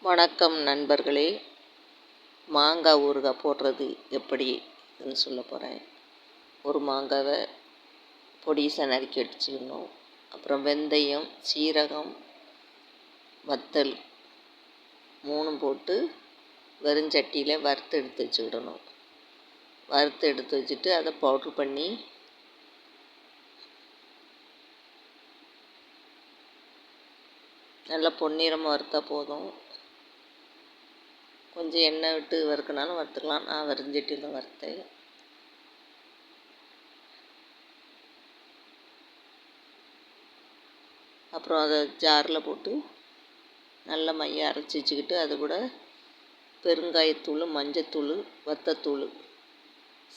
வணக்கம் நண்பர்களே. மாங்காய் ஊறுகாய் போடுறது எப்படின்னு சொல்ல போகிறேன். ஒரு மாங்காவை பொடிசாக நறுக்கி வச்சுக்கணும். அப்புறம் வெந்தயம், சீரகம், வத்தல் 3 போட்டு வெறுஞ்சட்டியில் வறுத்து எடுத்து வச்சுக்கிடணும். வறுத்து எடுத்து வச்சுட்டு அதை பவுட்ரு பண்ணி நல்லா பொன்னிறமாக வறுத்தா போதும். கொஞ்சம் எண்ணெய் விட்டு வறுக்கினாலும் வறுத்துக்கலாம். நான் வெறுஞ்சட்டியில் தான் வறுத்தேன். அப்புறம் அதை ஜாரில் போட்டு நல்லா மைய அரைச்சி வச்சுக்கிட்டு அது கூட பெருங்காயத்தூள், மஞ்சத்தூள், வத்தத்தூள்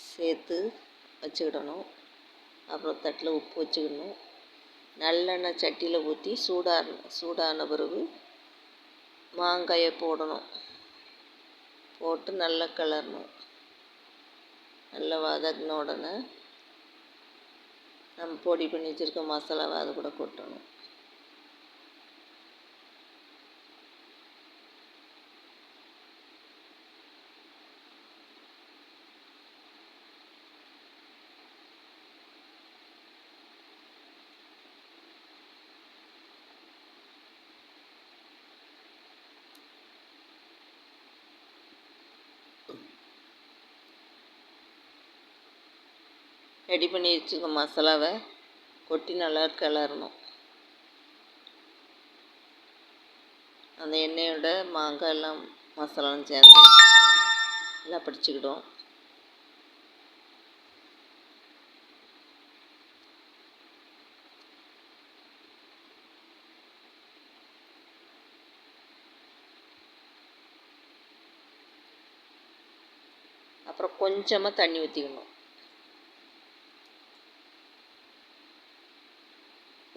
சேர்த்து வச்சுக்கிடணும். அப்புறம் தட்டில் உப்பு வச்சுக்கணும். நல்லெண்ணெய் சட்டியில் ஊற்றி சூடான பிறகு மாங்காயை போடணும். போட்டு நல்லா கிளறணும். நல்லா வதக்கின உடனே நம்ம பொடி பண்ணி வச்சுருக்க மசாலாவை அது கூட கொட்டணும். ரெடி பண்ணி வச்சுருக்க மசாலாவை கொட்டி நல்லா கிளறணும். அந்த எண்ணெயோட மாங்காய் எல்லாம் மசாலாவும் சேர்ந்து நல்லா பிடிச்சிக்கிடும். அப்புறம் கொஞ்சமாக தண்ணி ஊற்றிக்கணும்.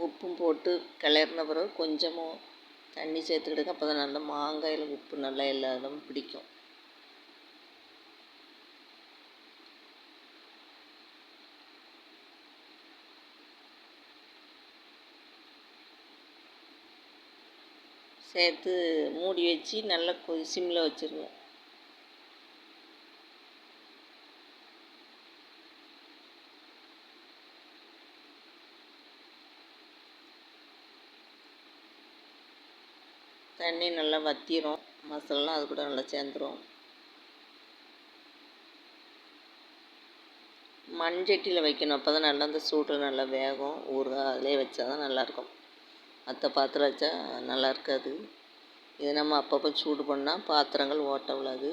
உப்பும் போட்டு கிளறின பிறகு கொஞ்சமாக தண்ணி சேர்த்துக்கிடுங்க. அப்போ தான் நல்லா மாங்காயில் உப்பு நல்லா எல்லா இடமும் பிடிக்கும். சேர்த்து மூடி வச்சு நல்லா சிம்மில் வச்சுருங்க. தண்ணி நல்லா வற்றிரும். மசாலாலாம் அது கூட நல்லா சேர்ந்துடும். மண்சட்டியில் வைக்கணும். அப்போ தான் நல்லா அந்த சூடு நல்லா வேகும். ஊறுகாய் அதிலே வச்சா தான் நல்லாயிருக்கும். மற்ற பாத்திரம் வச்சா நல்லா இருக்காது. இது நம்ம அப்பப்போ சூடு பண்ணால் பாத்திரங்கள் ஓட்ட விடாது.